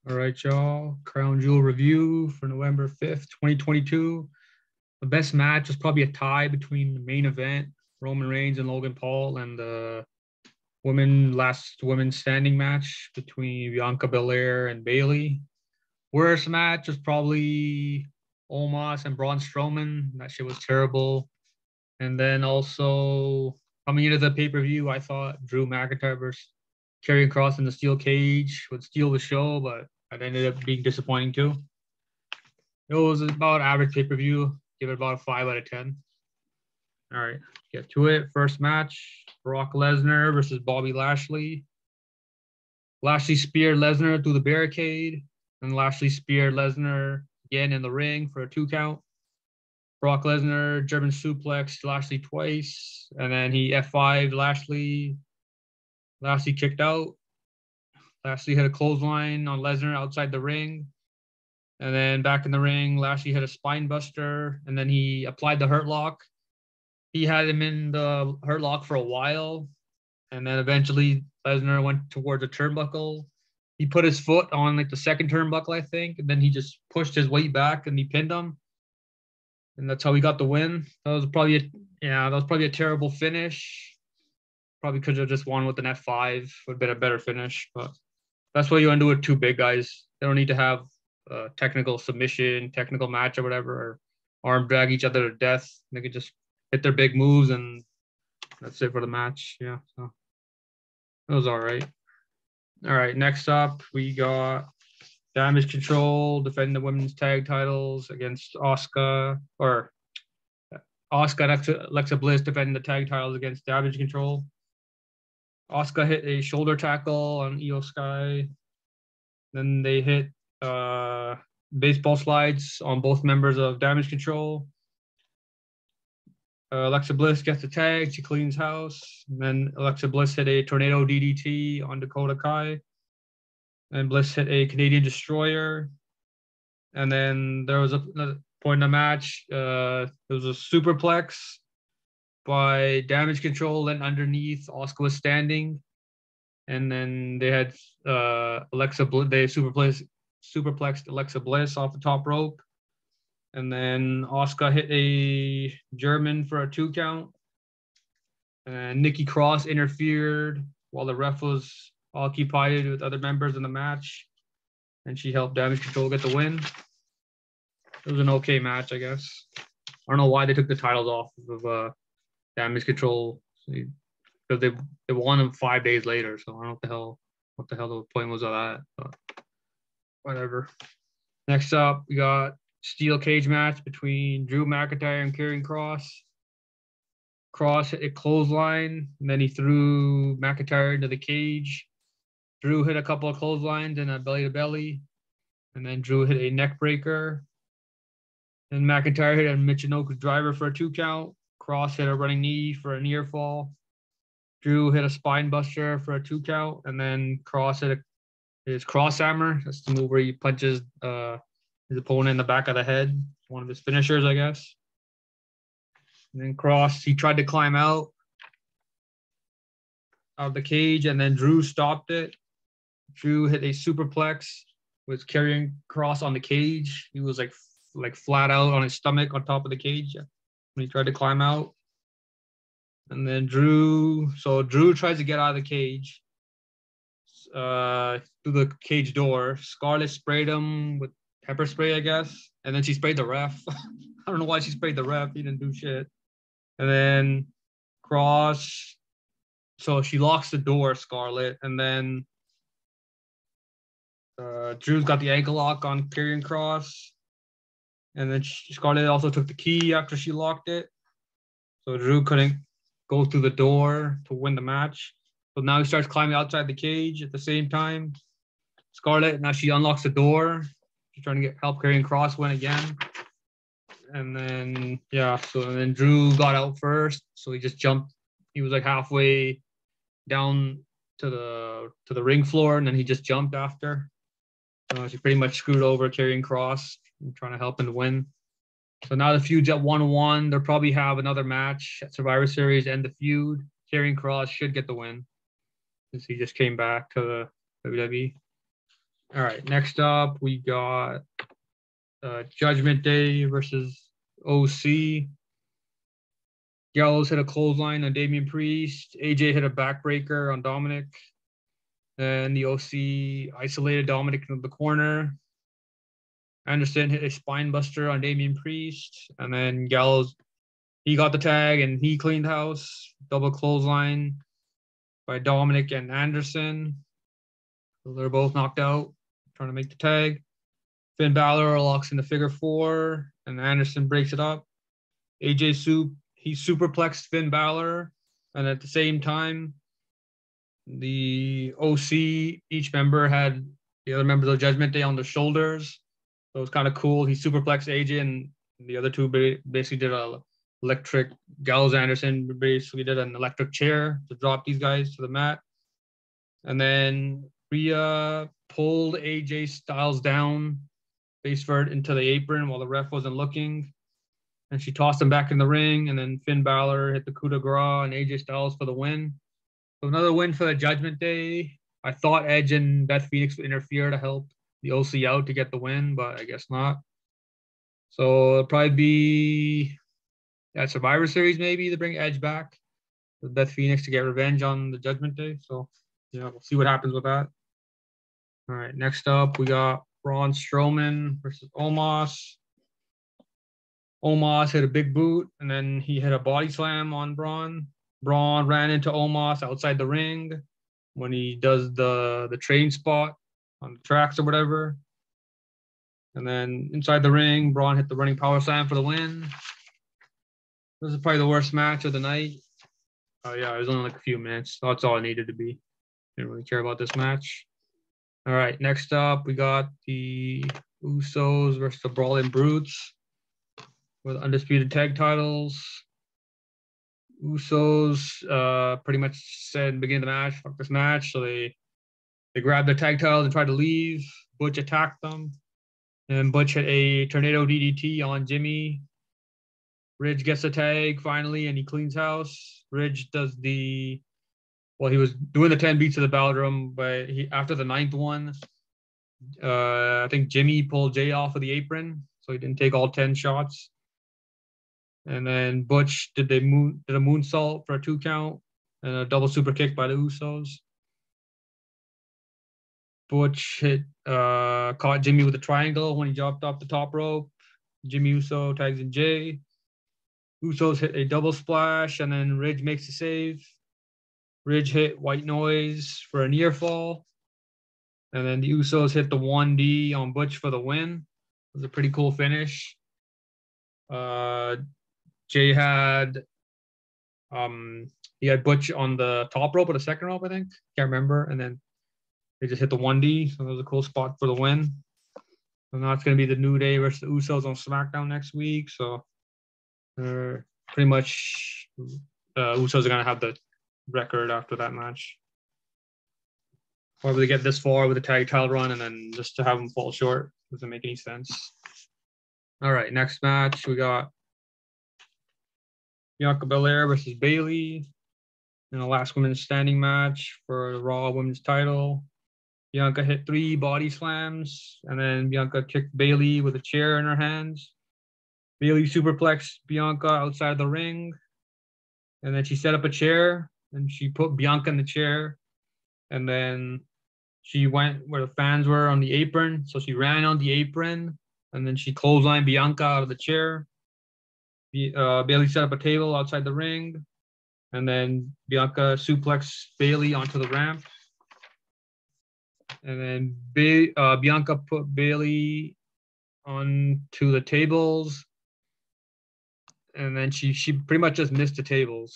All right, y'all. Crown Jewel review for November 5th, 2022. The best match was probably a tie between the main event, Roman Reigns and Logan Paul, and the last women's standing match between Bianca Belair and Bayley. Worst match was probably Omos and Braun Strowman. That shit was terrible. And then also coming into the pay-per-view, I thought Drew McIntyre versus Karrion Kross in the steel cage would steal the show, but that ended up being disappointing too. It was about average pay-per-view. Give it about a 5 out of 10. All right, get to it. First match, Brock Lesnar versus Bobby Lashley. Lashley speared Lesnar through the barricade, and Lashley speared Lesnar again in the ring for a 2 count. Brock Lesnar German suplex Lashley twice, and then he F5'd Lashley. Lashley kicked out. Lashley hit a clothesline on Lesnar outside the ring. And then back in the ring, Lashley hit a spine buster, and then he applied the hurt lock. He had him in the hurt lock for a while, and then eventually Lesnar went towards a turnbuckle. He put his foot on like the second turnbuckle, I think, and then he just pushed his weight back and he pinned him. And that's how he got the win. That was probably a terrible finish. Probably could have just won with an F5. Would have been a better finish, but that's what you want to do with two big guys. They don't need to have a technical submission, technical match or whatever, or arm drag each other to death. They could just hit their big moves and that's it for the match. Yeah, so it was all right. All right, next up we got Damage Control defending the women's tag titles against Asuka and Alexa Bliss defending the tag titles against Damage Control. Asuka hit a shoulder tackle on Io Sky. Then they hit baseball slides on both members of Damage Control. Alexa Bliss gets the tag. She cleans house. And then Alexa Bliss hit a tornado DDT on Dakota Kai. And Bliss hit a Canadian Destroyer. And then there was another point in the match. There was a superplex by Damage Control. Then underneath, Asuka was standing. And then they had Alexa Bliss. They superplexed Alexa Bliss off the top rope. And then Asuka hit a German for a 2 count. And Nikki Cross interfered while the ref was occupied with other members in the match. And she helped Damage Control get the win. It was an okay match, I guess. I don't know why they took the titles off of Damage Control, because they won them 5 days later. So I don't know what the hell the point was of that. But whatever. Next up, we got steel cage match between Drew McIntyre and Karrion Kross. Kross hit a clothesline, and then he threw McIntyre into the cage. Drew hit a couple of clotheslines and a belly-to-belly, and then Drew hit a neck breaker. Then McIntyre hit a Michinoku driver for a 2 count. Kross hit a running knee for a near fall. Drew hit a spine buster for a 2 count, and then Kross hit his cross hammer. That's the move where he punches his opponent in the back of the head. One of his finishers, I guess. And then Kross, he tried to climb out of the cage, and then Drew stopped it. Drew hit a superplex with Karrion Kross on the cage. He was like flat out on his stomach on top of the cage when he tried to climb out. And then Drew tries to get out of the cage through the cage door. Scarlett sprayed him with pepper spray, I guess. And then she sprayed the ref. I don't know why she sprayed the ref. He didn't do shit. And then Kross, so she locks the door, Scarlett. And then Drew's got the ankle lock on Karrion Kross. And then Scarlett also took the key after she locked it. So Drew couldn't go through the door to win the match. So now he starts climbing outside the cage at the same time. Scarlett, now she unlocks the door. She's trying to help Karrion Kross win again. And then, then Drew got out first. So he just jumped. He was like halfway down to the ring floor, and then he just jumped after. She pretty much screwed over Karrion Kross and trying to help him to win. So now the feud's at 1-1. They'll probably have another match at Survivor Series, end the feud. Karrion Kross should get the win since he just came back to the WWE. All right, next up we got Judgment Day versus OC. Gallows hit a clothesline on Damian Priest. AJ hit a backbreaker on Dominic. Then the OC isolated Dominic into the corner. Anderson hit a spine buster on Damian Priest. And then Gallows, he got the tag and he cleaned house. Double clothesline by Dominic and Anderson. So they're both knocked out, trying to make the tag. Finn Balor locks in the figure four, and Anderson breaks it up. AJ he superplexed Finn Balor, and at the same time, the OC, each member had the other members of Judgment Day on their shoulders. So it was kind of cool. He superplexed AJ, and the other two basically did a electric. Gallows Anderson basically did an electric chair to drop these guys to the mat. And then Rhea pulled AJ Styles down face first into the apron while the ref wasn't looking. And she tossed him back in the ring. And then Finn Balor hit the coup de grace and AJ Styles for the win. So another win for the Judgment Day. I thought Edge and Beth Phoenix would interfere to help the OC out to get the win, but I guess not. So it'll probably be at Survivor Series maybe to bring Edge back with Beth Phoenix to get revenge on the Judgment Day. So yeah, we'll see what happens with that. All right, next up we got Braun Strowman versus Omos. Omos hit a big boot, and then he hit a body slam on Braun. Braun ran into Omos outside the ring when he does the train spot on the tracks or whatever. And then inside the ring, Braun hit the running power slam for the win. This is probably the worst match of the night. Oh yeah, it was only like a few minutes. That's all it needed to be. Didn't really care about this match. All right, next up, we got the Usos versus the Brawling Brutes with undisputed tag titles. Usos pretty much said in the beginning of the match, fuck this match. So they grabbed their tag titles and tried to leave. Butch attacked them. And Butch hit a tornado DDT on Jimmy. Ridge gets a tag finally, and he cleans house. Ridge does he was doing the 10 beats of the Ballroom, but after the ninth one, I think Jimmy pulled Jay off of the apron, so he didn't take all 10 shots. And then Butch did a moonsault for a 2 count and a double super kick by the Usos. Butch caught Jimmy with a triangle when he jumped off the top rope. Jimmy Uso tags in Jay. Usos hit a double splash, and then Ridge makes a save. Ridge hit White Noise for a near fall. And then the Usos hit the 1D on Butch for the win. It was a pretty cool finish. Jay had he had Butch on the top rope or the second rope, I think. Can't remember. And then they just hit the 1D. So it was a cool spot for the win. So now it's going to be the New Day versus the Usos on SmackDown next week. So pretty much Usos are going to have the record after that match. Why would they get this far with a tag title run and then just to have them fall short? Doesn't make any sense. All right, next match we got Bianca Belair versus Bayley in the last women's standing match for the Raw Women's title. Bianca hit 3 body slams, and then Bianca kicked Bayley with a chair in her hands. Bayley superplexed Bianca outside the ring, and then she set up a chair, and she put Bianca in the chair, and then she went where the fans were on the apron, so she ran on the apron, and then she clotheslined Bianca out of the chair. Bayley set up a table outside the ring, and then Bianca suplexed Bayley onto the ramp. And then Bianca put Bayley onto the tables, and then she pretty much just missed the tables.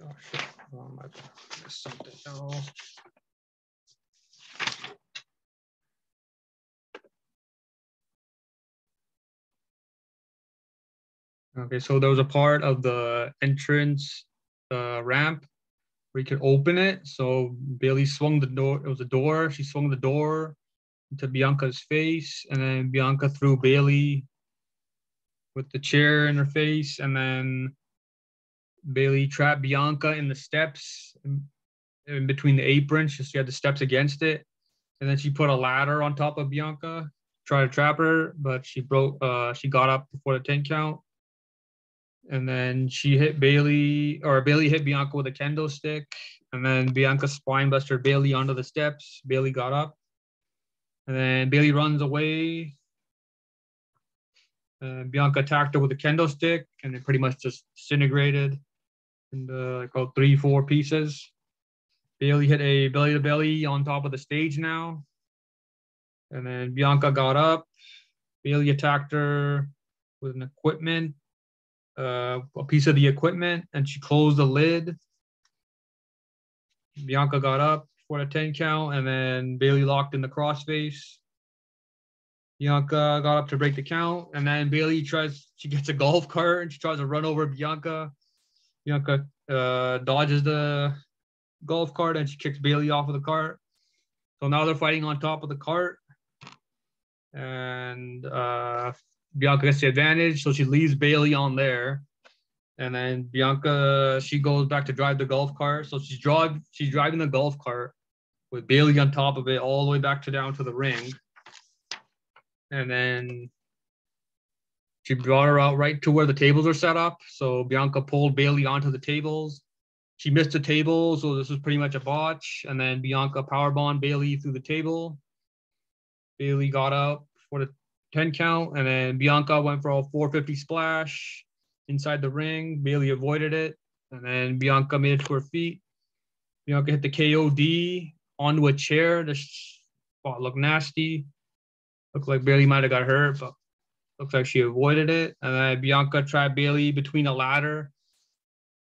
Oh shit! Oh my God, there's something else. Okay, so there was a part of the entrance ramp where you could open it. So Bayley swung the door. It was a door. She swung the door into Bianca's face, and then Bianca threw Bayley with the chair in her face, and then Bailey trapped Bianca in the steps in between the apron. She had the steps against it, and then she put a ladder on top of Bianca, tried to trap her, but she broke. She got up before the 10 count, and then she hit Bailey, or Bailey hit Bianca with a kendo stick, and then Bianca spine buster Bailey onto the steps. Bailey got up, and then Bailey runs away. Bianca attacked her with a kendo stick, and it pretty much just disintegrated into like about 3-4 pieces. Bailey hit a belly to belly on top of the stage now. And then Bianca got up. Bailey attacked her with an equipment, a piece of the equipment, and she closed the lid. Bianca got up for a 10 count, and then Bailey locked in the crossface. Bianca got up to break the count, and then Bailey she gets a golf cart and she tries to run over Bianca. Bianca dodges the golf cart and she kicks Bailey off of the cart. So now they're fighting on top of the cart, and Bianca gets the advantage, so she leaves Bailey on there. And then Bianca, she goes back to drive the golf cart. So she's driving the golf cart with Bailey on top of it all the way back down to the ring. And then she brought her out right to where the tables are set up. So Bianca pulled Bailey onto the tables. She missed the table, so this was pretty much a botch. And then Bianca powerbombed Bailey through the table. Bailey got out for the 10 count, and then Bianca went for a 450 splash inside the ring. Bailey avoided it, and then Bianca made it to her feet. Bianca hit the KOD onto a chair. This spot looked nasty. Looked like Bailey might have got hurt, but looks like she avoided it. And then Bianca trapped Bailey between a ladder,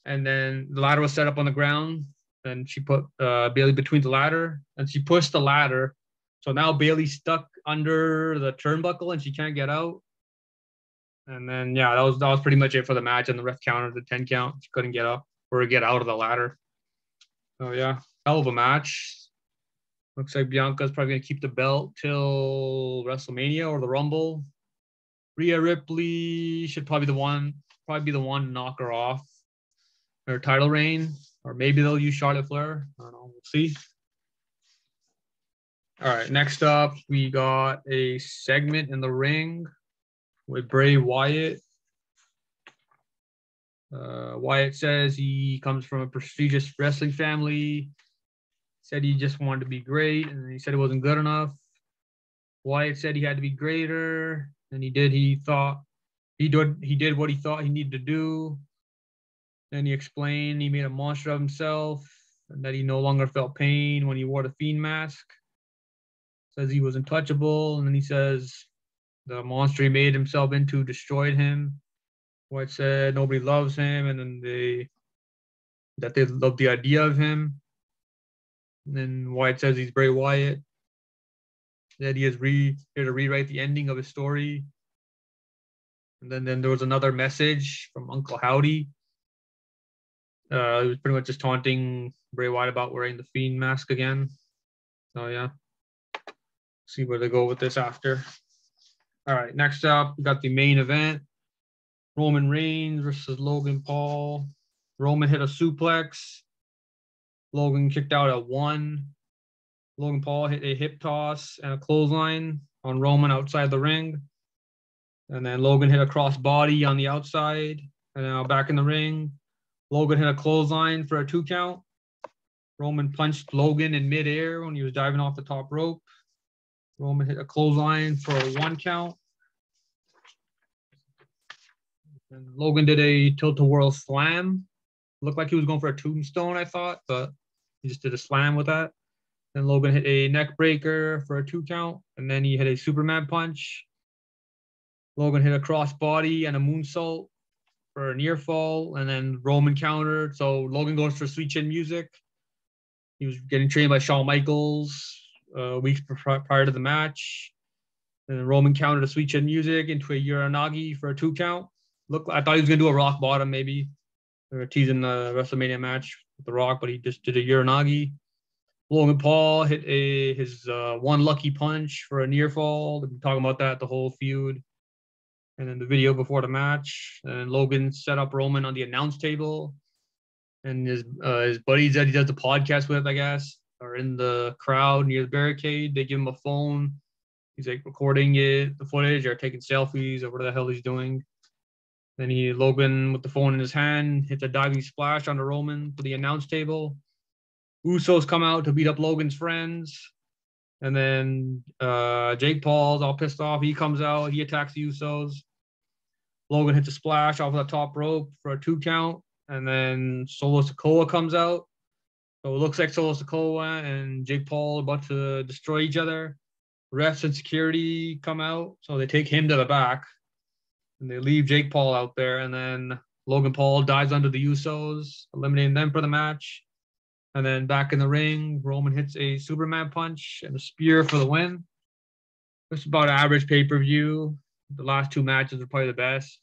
and then the ladder was set up on the ground. Then she put Bailey between the ladder, and she pushed the ladder. So now Bailey's stuck under the turnbuckle, and she can't get out. And then, yeah, that was pretty much it for the match. And the ref countered the 10 count. She couldn't get up or get out of the ladder. So, yeah, hell of a match. Looks like Bianca's probably going to keep the belt till WrestleMania or the Rumble. Rhea Ripley should probably be the one to knock her off her title reign. Or maybe they'll use Charlotte Flair. I don't know. We'll see. All right, next up, we got a segment in the ring with Bray Wyatt. Wyatt says he comes from a prestigious wrestling family. Said he just wanted to be great, and he said it wasn't good enough. Wyatt said he had to be greater, and he did what he thought he needed to do. Then he explained he made a monster of himself, and that he no longer felt pain when he wore the Fiend mask. Says he was untouchable, and then he says the monster he made himself into destroyed him. Wyatt said nobody loves him, and then they love the idea of him. And then Wyatt says he's Bray Wyatt, that he is here to rewrite the ending of his story. And then there was another message from Uncle Howdy. He was pretty much just taunting Bray Wyatt about wearing the Fiend mask again. So, yeah. See where they go with this after. All right, next up, we got the main event. Roman Reigns versus Logan Paul. Roman hit a suplex. Logan kicked out at 1. Logan Paul hit a hip toss and a clothesline on Roman outside the ring. And then Logan hit a crossbody on the outside. And now back in the ring, Logan hit a clothesline for a 2 count. Roman punched Logan in midair when he was diving off the top rope. Roman hit a clothesline for a 1 count. And Logan did a tilt-a-whirl slam. Looked like he was going for a tombstone, I thought, but he just did a slam with that. Then Logan hit a neck breaker for a 2 count, and then he hit a Superman punch. Logan hit a crossbody and a moonsault for a near fall, and then Roman countered. So Logan goes for Sweet Chin Music. He was getting trained by Shawn Michaels weeks prior to the match. And then Roman countered a Sweet Chin Music into a Uranagi for a 2 count. I thought he was going to do a rock bottom maybe. They were teasing the WrestleMania match with The Rock, but he just did a Uranagi. Logan Paul hit his one lucky punch for a near fall. They've been talking about that the whole feud. And then the video before the match, and Logan set up Roman on the announce table, and his buddies that he does the podcast with, I guess, are in the crowd near the barricade. They give him a phone. He's like recording the footage, or taking selfies, or whatever the hell he's doing. Then Logan, with the phone in his hand, hits a diving splash onto Roman for the announce table. Usos come out to beat up Logan's friends. And then Jake Paul's all pissed off. He comes out. He attacks the Usos. Logan hits a splash off of the top rope for a 2 count. And then Solo Sikoa comes out. So it looks like Solo Sikoa and Jake Paul are about to destroy each other. Refs and security come out. So they take him to the back. And they leave Jake Paul out there. And then Logan Paul dives under the Usos, eliminating them for the match. And then back in the ring, Roman hits a Superman punch and a spear for the win. It's about average pay-per-view. The last 2 matches were probably the best.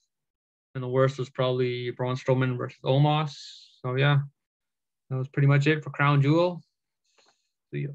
And the worst was probably Braun Strowman versus Omos. So, yeah, that was pretty much it for Crown Jewel. See ya.